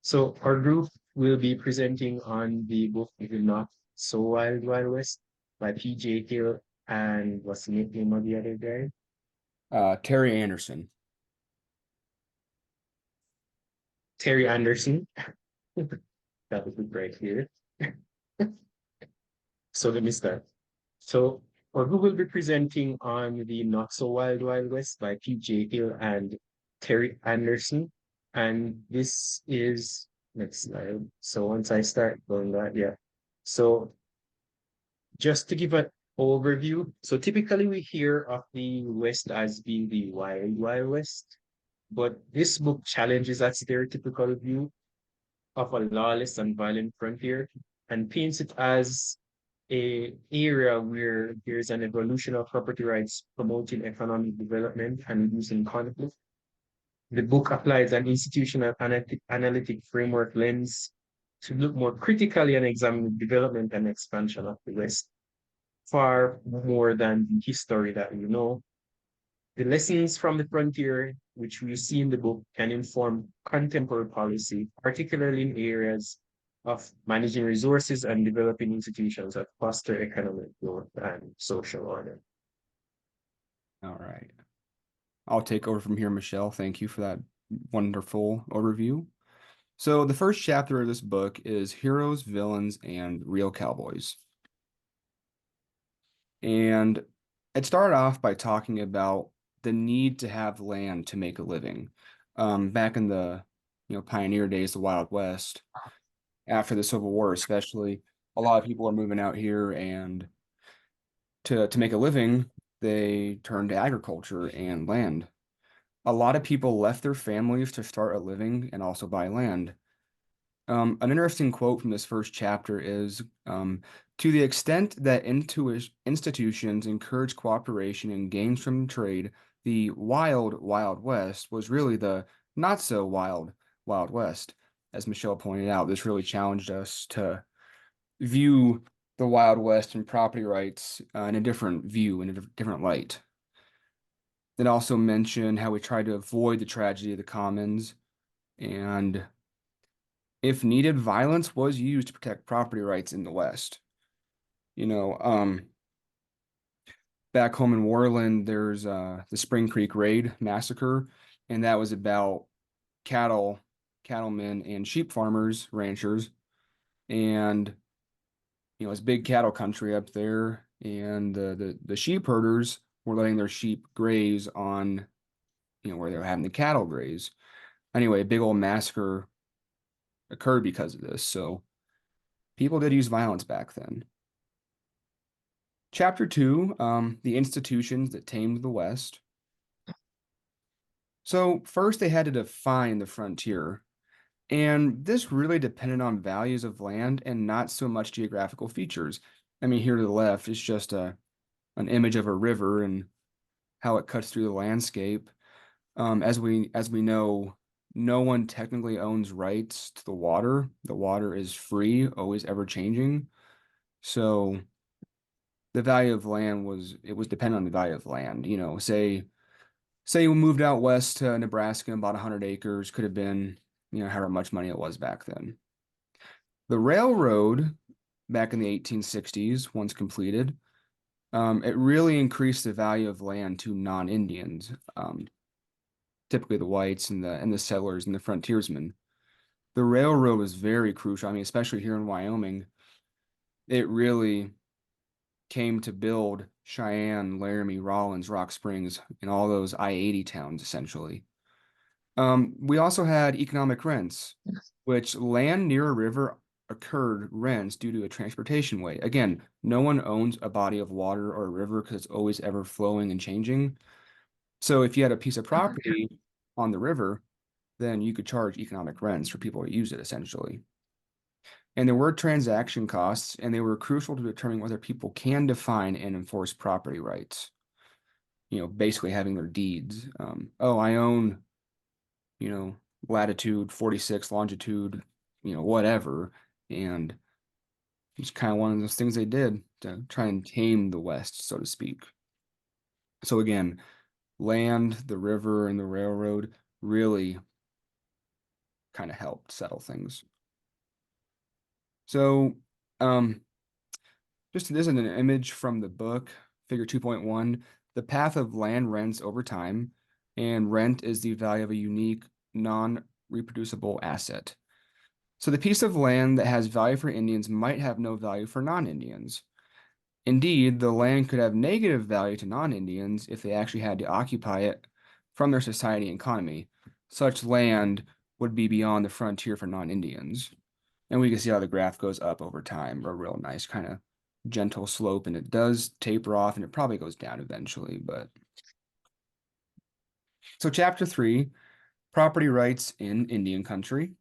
So our group will be presenting on the book The Not So Wild Wild West by P.J. Hill and what's the name of the other guy? Terry Anderson. Terry Anderson. That would be right here. So let me start. So our group will be presenting on the Not So Wild Wild West by P.J. Hill and Terry Anderson. And this is next slide. So once I start going that, yeah. So just to give an overview, so typically we hear of the West as being the wild, wild West, but this book challenges that stereotypical view of a lawless and violent frontier and paints it as a area where there's an evolution of property rights promoting economic development and reducing conflict. The book applies an institutional analytic framework lens to look more critically and examine the development and expansion of the West far more than the history that we know. The lessons from the frontier, which we see in the book, can inform contemporary policy, particularly in areas of managing resources and developing institutions that foster economic growth and social order. All right. I'll take over from here, Michelle. Thank you for that wonderful overview. So, the first chapter of this book is Heroes, Villains, and Real Cowboys. And it started off by talking about the need to have land to make a living. Back in the pioneer days, the Wild West, after the Civil War, especially, a lot of people are moving out here, and to make a living, they turned to agriculture and land. A lot of people left their families to start a living and also buy land. An interesting quote from this first chapter is to the extent that institutions encourage cooperation and gains from trade, the wild, Wild West was really the not so wild, Wild West. As Michelle pointed out, this really challenged us to view the Wild West and property rights in a different view, in a different light. Then also mention how we try to avoid the tragedy of the commons, and if needed, violence was used to protect property rights in the West. You know, back home in Warland, there's the Spring Creek Raid massacre, and that was about cattlemen, and sheep farmers, ranchers, and it's big cattle country up there, and the sheep herders were letting their sheep graze on, where they were having the cattle graze. Anyway, a big old massacre occurred because of this. So people did use violence back then. Chapter 2, the institutions that tamed the West. So first they had to define the frontier, and this really depended on values of land and not so much geographical features. I mean, here to the left is just an image of a river and how it cuts through the landscape. As we know, no one technically owns rights to the water. The water is free, always ever changing. So the value of land was dependent on the value of land. Say we moved out west to Nebraska and bought 100 acres, could have been, however much money it was back then. The railroad back in the 1860s, once completed, it really increased the value of land to non-Indians, typically the whites and the settlers and the frontiersmen. The railroad was very crucial. I mean, especially here in Wyoming, it really came to build Cheyenne, Laramie, Rawlins, Rock Springs, and all those I-80 towns, essentially. We also had economic rents, which land near a river occurred rents due to a transportation way. Again, no one owns a body of water or a river because it's always ever flowing and changing. So if you had a piece of property on the river, then you could charge economic rents for people to use it, essentially. And there were transaction costs, and they were crucial to determining whether people can define and enforce property rights. Basically having their deeds. Oh, I own, latitude 46, longitude, whatever. And it's kind of one of those things they did to try and tame the West, so to speak. So again, land, the river, and the railroad really kind of helped settle things. So, um, just this is an image from the book, Figure 2.1, the path of land rents over time, and rent is the value of a unique, non-reproducible asset. So the piece of land that has value for Indians might have no value for non-Indians. Indeed, the land could have negative value to non-Indians if they actually had to occupy it from their society and economy. Such land would be beyond the frontier for non-Indians. And we can see how the graph goes up over time, a real nice kind of gentle slope, and it does taper off and it probably goes down eventually. But so chapter 3, property rights in Indian country.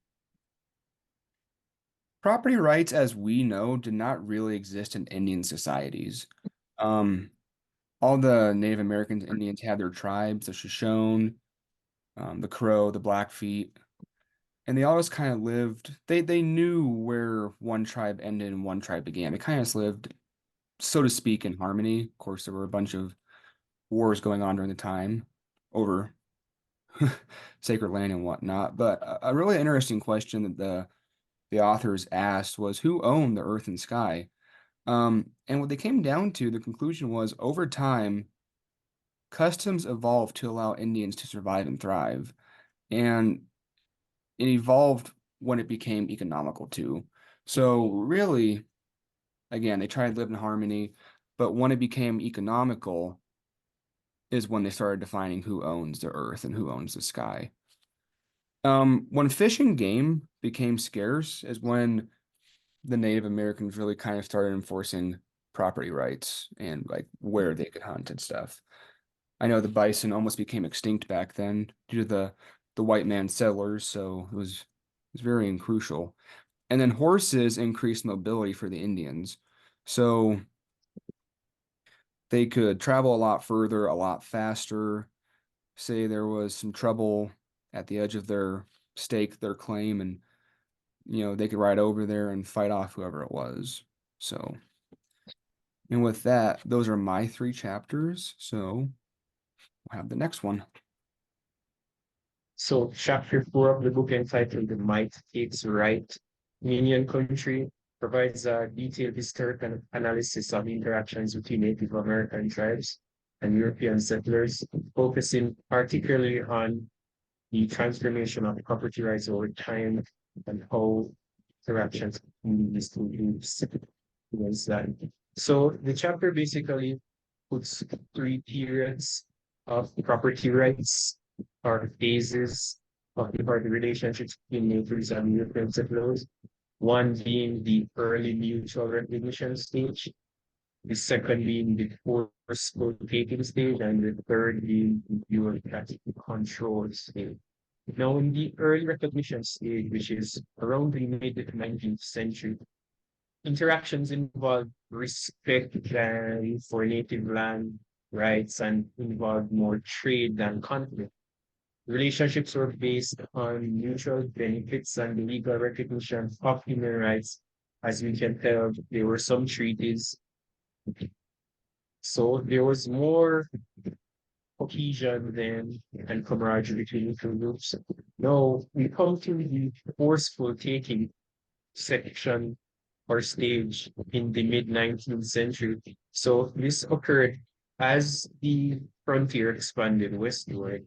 Property rights, as we know, did not really exist in Indian societies. Um, all the Native American Indians had their tribes, the Shoshone, the Crow, the Blackfeet, and they all just kind of lived. They knew where one tribe ended and one tribe began. They kind of just lived, so to speak, in harmony. Of course, there were a bunch of wars going on during the time over sacred land and whatnot. But a really interesting question that the authors asked was who owned the earth and sky? And what they came down to, the conclusion was over time, customs evolved to allow Indians to survive and thrive. And it evolved when it became economical too. So really, again, they tried to live in harmony, but when it became economical is when they started defining who owns the earth and who owns the sky. When fish and game became scarce is when the Native Americans really kind of started enforcing property rights and like where they could hunt and stuff. I know the bison almost became extinct back then due to the white man settlers, so it was very crucial. And then horses increased mobility for the Indians. So they could travel a lot further, a lot faster. Say there was some trouble at the edge of their stake, their claim, and they could ride over there and fight off whoever it was. So, and with that, those are my 3 chapters. So we'll have the next one. So chapter 4 of the book entitled The Might Takes Right in Indian Country provides a detailed historical analysis of interactions between Native American tribes and European settlers, focusing particularly on the transformation of property rights over time and how interactions between these two groups was that. So the chapter basically puts 3 periods of property rights or phases of the relationships between natives and European settlers. One being the early mutual recognition stage, the second being the forceful taking stage, and the third being the bureaucratic control stage. Now, in the early recognition stage, which is around the mid-19th century, interactions involve respect for native land rights and involve more trade than conflict. Relationships were based on mutual benefits and legal recognition of human rights. As we can tell, there were some treaties. So there was more cohesion then and camaraderie between the two groups. Now we come to the forceful taking section or stage in the mid 19th century. So this occurred as the frontier expanded westward.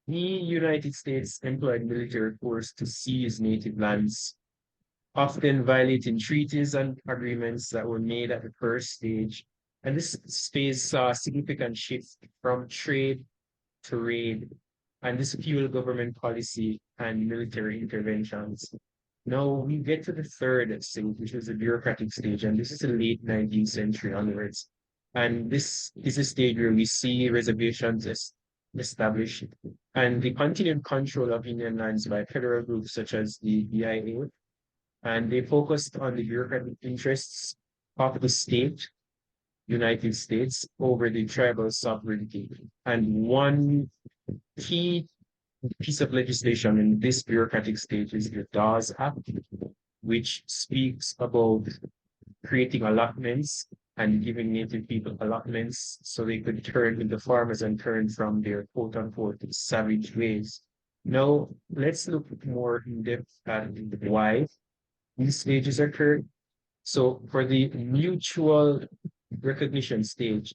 The United States employed military force to seize native lands, often violating treaties and agreements that were made at the first stage. And this phase saw a significant shift from trade to raid, and this fueled government policy and military interventions. Now we get to the third stage, which is the bureaucratic stage, and this is the late 19th century onwards. And this is a stage where we see reservations established and the continued control of Indian lands by federal groups such as the BIA, and they focused on the bureaucratic interests of the state, United States, over the tribal sovereignty. And one key piece of legislation in this bureaucratic stage is the Dawes Act, which speaks about creating allotments and giving native people allotments so they could turn into farmers and turn from their quote unquote savage ways. Now, let's look more in depth at why these stages occur. So, for the mutual recognition stage,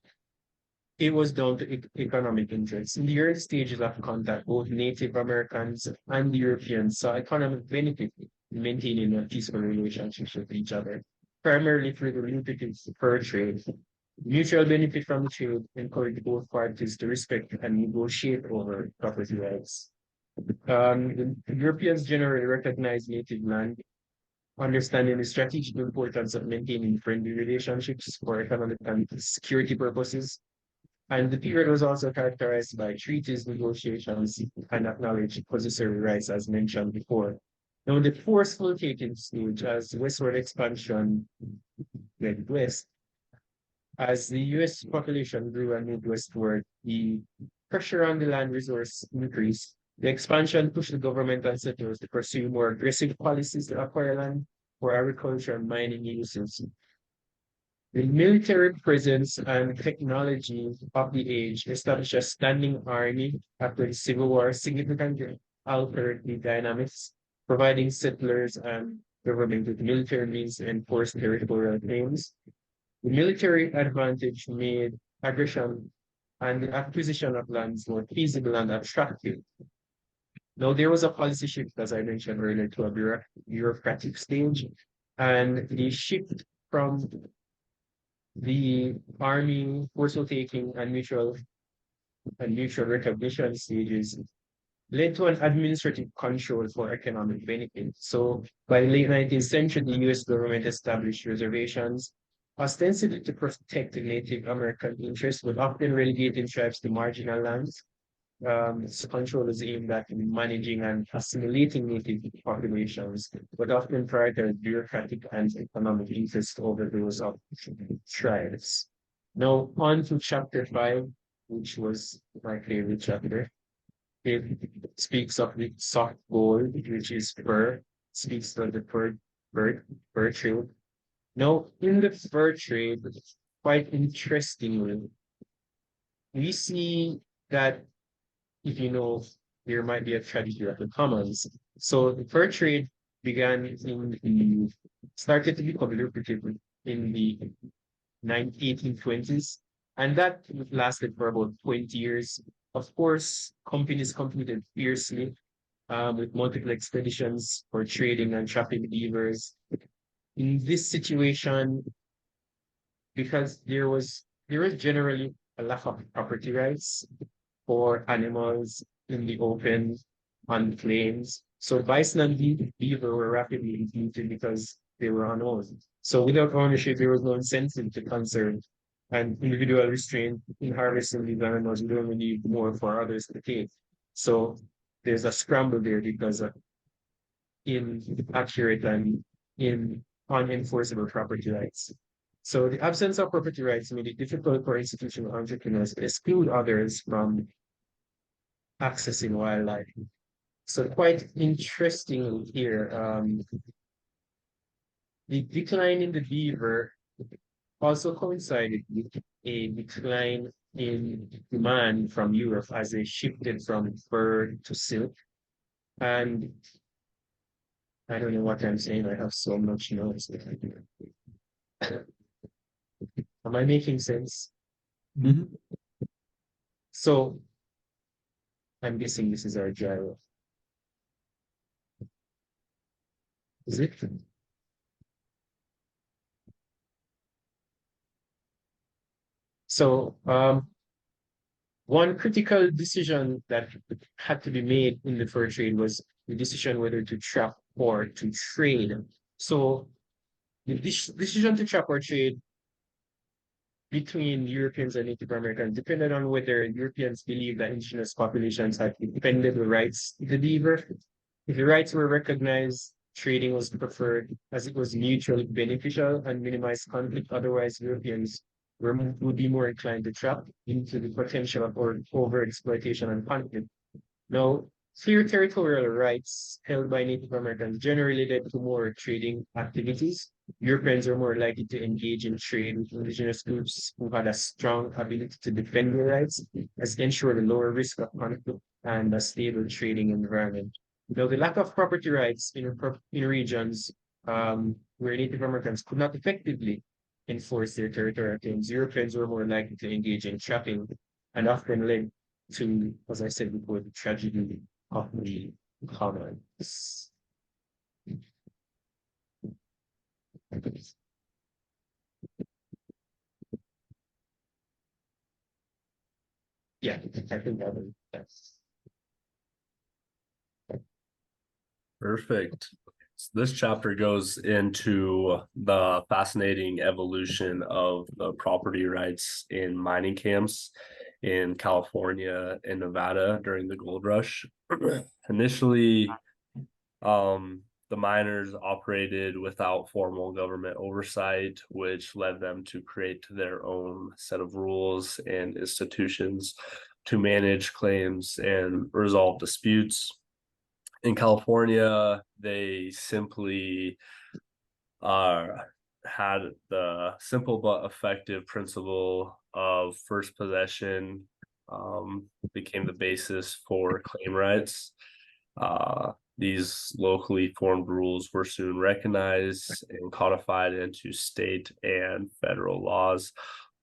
it was down to economic interests. In the early stages of contact, both Native Americans and Europeans saw economic benefit in maintaining a peaceful relationships with each other, primarily through the lucrative fur trade. Mutual benefit from the trade encouraged both parties to respect and negotiate over property rights. The Europeans generally recognize native land, understanding the strategic importance of maintaining friendly relationships for economic and security purposes. And the period was also characterized by treaties, negotiations, and acknowledged possessory rights, as mentioned before. Now, the forceful taking stage as westward expansion went west, as the US population grew and moved westward, the pressure on the land resource increased. The expansion pushed the government and settlers to pursue more aggressive policies to acquire land for agriculture and mining uses. The military presence and technology of the age established a standing army after the Civil War, significantly altered the dynamics, providing settlers and government with military means to enforce territorial claims. The military advantage made aggression and the acquisition of lands more feasible and attractive. Now, there was a policy shift, as I mentioned earlier, to a bureaucratic stage, and the shift from the army forceful taking and mutual recognition stages led to an administrative control for economic benefit. So by the late 19th century, the US government established reservations, ostensibly to protect the Native American interests, but often relegating tribes to marginal lands. This control is aimed at managing and assimilating native populations, but often prioritize bureaucratic and economic interests over those of tribes. Now, on to chapter 5, which was my favorite chapter. It speaks of the soft gold, which is fur, speaks of the fur trade. Now, in the fur trade, quite interestingly, we see that if you know, there might be a tragedy of the commons. So the fur trade began started to become lucrative in the 1820s, and that lasted for about 20 years. Of course, companies competed fiercely with multiple expeditions for trading and trapping beavers. In this situation, because there was generally a lack of property rights for animals in the open, on the plains. So bison and beaver were rapidly extincted because they were unowned. So without ownership, there was no incentive to conserve and individual restraint in harvesting these animals. We don't really need more for others to take. So there's a scramble there because of inaccurate and in unenforceable property rights. So the absence of property rights made it difficult for institutional entrepreneurs to exclude others from accessing wildlife. So quite interesting here. The decline in the beaver also coincided with a decline in demand from Europe as they shifted from fur to silk. And I don't know what I'm saying. I have so much noise. Am I making sense? Mhm. So I'm guessing this is our gyro. Is it? So one critical decision that had to be made in the fur trade was the decision whether to trap or to trade. So the decision to trap or trade between Europeans and Native Americans depended on whether Europeans believed that indigenous populations had independent rights to the beaver. If the rights were recognized, trading was preferred as it was mutually beneficial and minimized conflict. Otherwise, Europeans would be more inclined to trap into the potential of overexploitation and conflict. Now, clear territorial rights held by Native Americans generally led to more trading activities. Europeans are more likely to engage in trade with indigenous groups who had a strong ability to defend their rights, as ensured a lower risk of conflict. and a stable trading environment. The lack of property rights in regions where Native Americans could not effectively enforce their territorial claims, Europeans were more likely to engage in trapping and often led to, as I said before, the tragedy of the commons. Yeah, I think that's Perfect. So this chapter goes into the fascinating evolution of the property rights in mining camps in California and Nevada during the gold rush. Initially, the miners operated without formal government oversight, which led them to create their own set of rules and institutions to manage claims and resolve disputes. In California, they simply had the simple but effective principle of first possession became the basis for claim rights. These locally formed rules were soon recognized and codified into state and federal laws,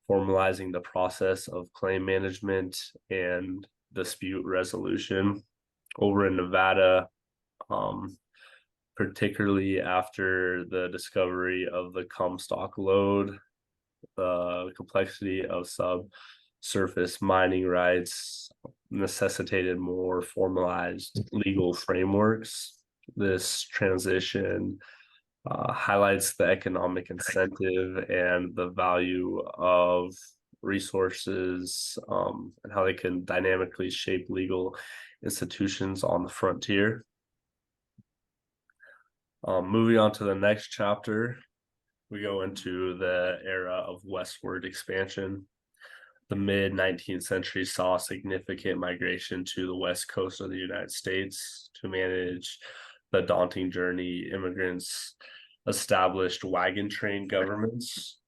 formalizing the process of claim management and dispute resolution. Over in Nevada, um, particularly after the discovery of the Comstock lode, the complexity of subsurface mining rights necessitated more formalized legal frameworks. This transition highlights the economic incentive and the value of resources and how they can dynamically shape legal institutions on the frontier. Moving on to the next chapter, we go into the era of westward expansion. The mid 19th century saw significant migration to the west coast of the United States to manage the daunting journey. Immigrants established wagon train governments,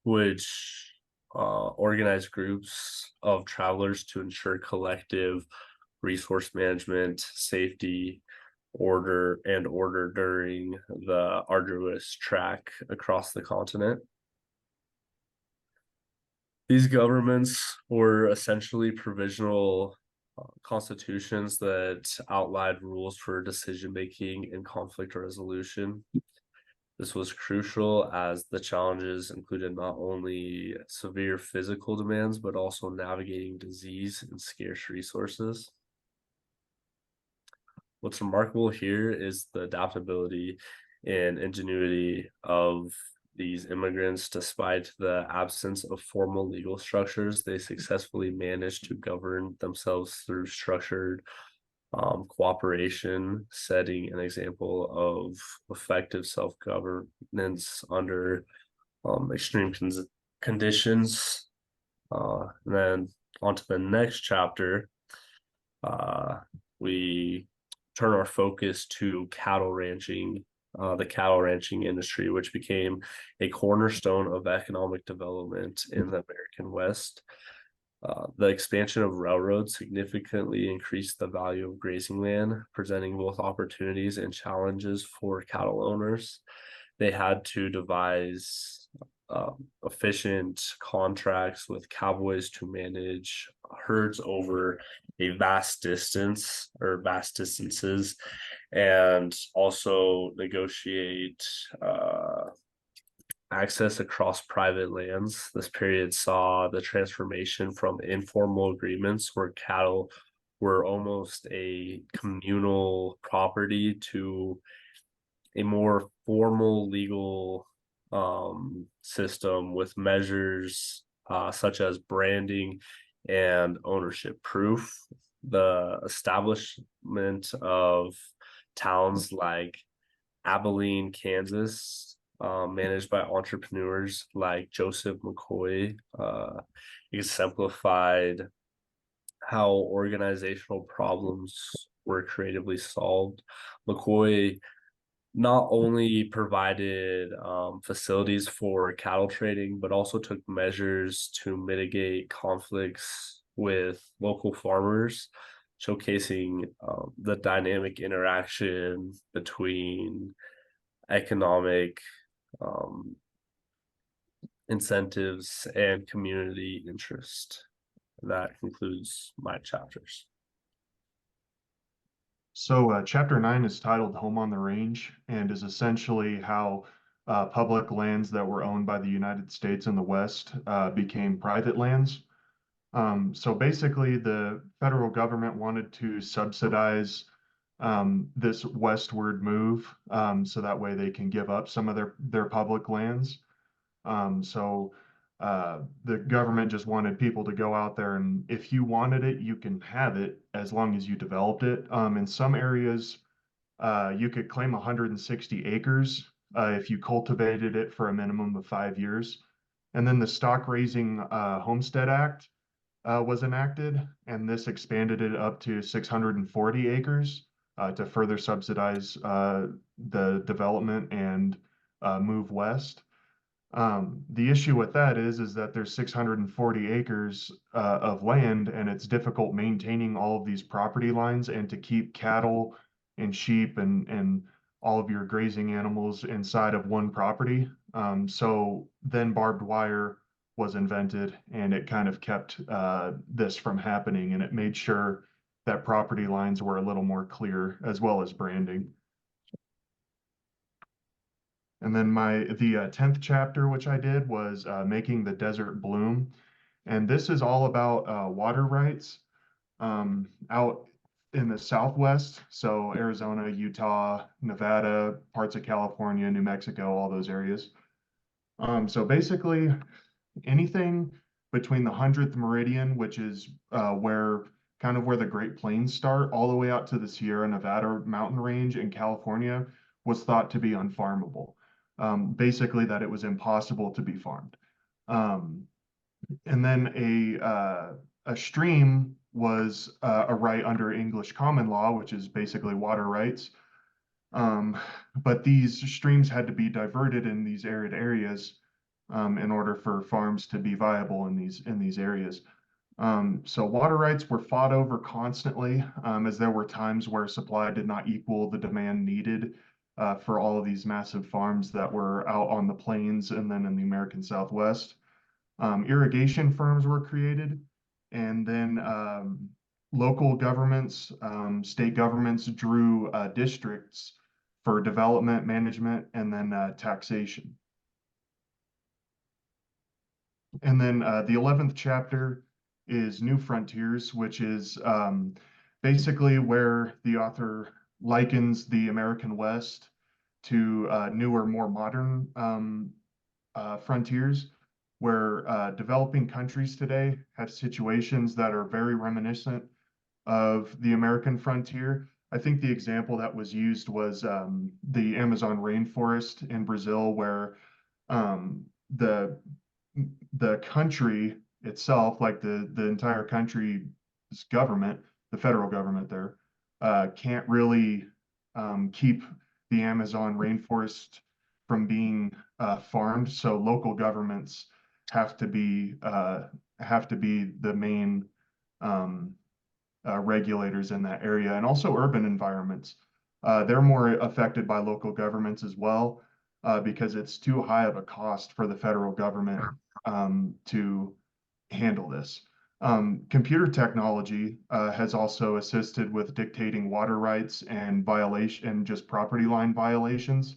which organized groups of travelers to ensure collective resource management, safety, order during the arduous trek across the continent. These governments were essentially provisional constitutions that outlined rules for decision making and conflict resolution. This was crucial as the challenges included not only severe physical demands, but also navigating disease and scarce resources. What's remarkable here is the adaptability and ingenuity of these immigrants. Despite the absence of formal legal structures, they successfully managed to govern themselves through structured cooperation, setting an example of effective self-governance under extreme conditions. And then on to the next chapter, we turn our focus to cattle ranching, the cattle ranching industry, which became a cornerstone of economic development in the American West. The expansion of railroads significantly increased the value of grazing land, presenting both opportunities and challenges for cattle owners. They had to devise efficient contracts with cowboys to manage herds over a vast distance or vast distances, and also negotiate access across private lands. This period saw the transformation from informal agreements where cattle were almost a communal property to a more formal legal system with measures such as branding and ownership proof. The establishment of towns like Abilene, Kansas, managed by entrepreneurs like Joseph McCoy, exemplified how organizational problems were creatively solved. McCoy not only provided facilities for cattle trading, but also took measures to mitigate conflicts with local farmers, showcasing the dynamic interaction between economic um, incentives and community interest. That concludes my chapters. So, chapter 9 is titled Home on the Range and is essentially how public lands that were owned by the United States in the West became private lands. So basically, the federal government wanted to subsidize this westward move, so that way they can give up some of their public lands. So the government just wanted people to go out there, and if you wanted it, you can have it as long as you developed it. In some areas, you could claim 160 acres if you cultivated it for a minimum of 5 years. And then the Stock Raising Homestead Act was enacted, and this expanded it up to 640 acres to further subsidize the development and move west. The issue with that is that there's 640 acres of land, and it's difficult maintaining all of these property lines and to keep cattle and sheep and all of your grazing animals inside of one property. So then barbed wire was invented, and it kind of kept this from happening, and it made sure that property lines were a little more clear, as well as branding. And then the 10th chapter, which I did, was Making the Desert Bloom. And this is all about water rights out in the Southwest. So Arizona, Utah, Nevada, parts of California, New Mexico, all those areas. So basically, anything between the 100th meridian, which is where the Great Plains start, all the way out to the Sierra Nevada mountain range in California, was thought to be unfarmable. Basically, that it was impossible to be farmed. And then a stream was a right under English common law, which is basically water rights. But these streams had to be diverted in these arid areas in order for farms to be viable in these areas. So water rights were fought over constantly, as there were times where supply did not equal the demand needed for all of these massive farms that were out on the plains and then in the American Southwest. Irrigation firms were created, and then local governments, state governments drew districts for development, management, and then taxation. And then the 11th chapter is New Frontiers, which is basically where the author likens the American West to newer, more modern frontiers, where developing countries today have situations that are very reminiscent of the American frontier. I think the example that was used was the Amazon rainforest in Brazil, where um, the the country itself, like the entire country's government, the federal government there, can't really keep the Amazon rainforest from being farmed. So local governments have to be the main um, regulators in that area, and also urban environments. They're more affected by local governments as well, because it's too high of a cost for the federal government to handle this. Computer technology has also assisted with dictating water rights and violation and just property line violations.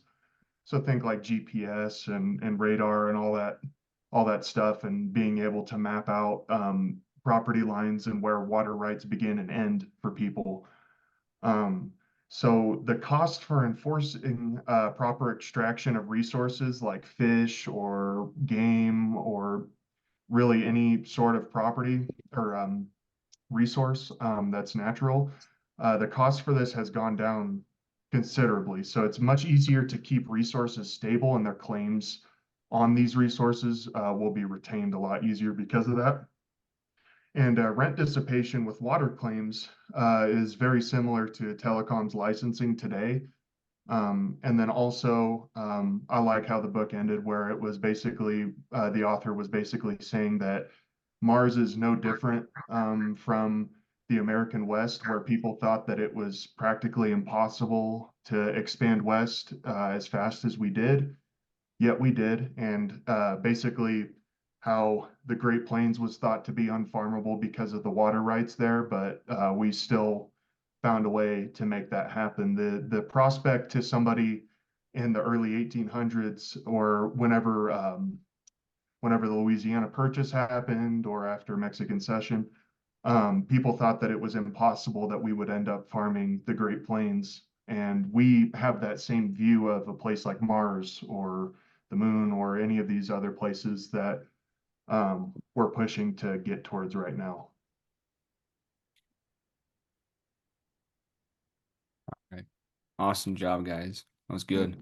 So think like GPS and radar and all that stuff, and being able to map out property lines and where water rights begin and end for people. Um, so the cost for enforcing proper extraction of resources like fish or game or really any sort of property or resource that's natural, the cost for this has gone down considerably. So it's much easier to keep resources stable, and their claims on these resources will be retained a lot easier because of that. And rent dissipation with water claims is very similar to telecoms licensing today. And then also, I like how the book ended, where it was basically the author was basically saying that Mars is no different from the American West, where people thought that it was practically impossible to expand west as fast as we did. Yet we did, and basically how the Great Plains was thought to be unfarmable because of the water rights there, but we still found a way to make that happen. The prospect to somebody in the early 1800s or whenever the Louisiana Purchase happened or after Mexican Cession, people thought that it was impossible that we would end up farming the Great Plains. And we have that same view of a place like Mars or the moon or any of these other places that we're pushing to get towards right now. Right. Awesome job, guys. That was good.